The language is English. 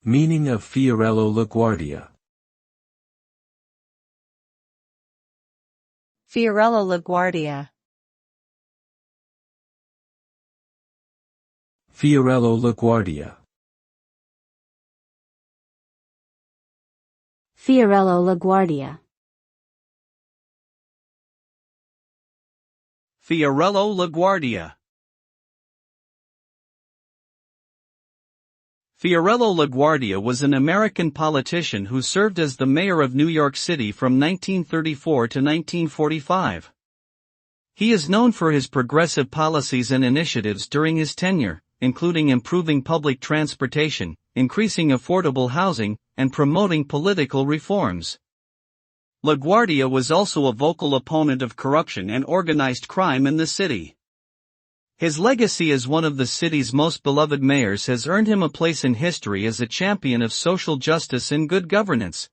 Meaning of Fiorello La Guardia. Fiorello La Guardia. Fiorello La Guardia. Fiorello La Guardia. Fiorello La Guardia. Fiorello La Guardia was an American politician who served as the mayor of New York City from 1934 to 1945. He is known for his progressive policies and initiatives during his tenure, including improving public transportation, increasing affordable housing, and promoting political reforms. LaGuardia was also a vocal opponent of corruption and organized crime in the city. His legacy as one of the city's most beloved mayors has earned him a place in history as a champion of social justice and good governance.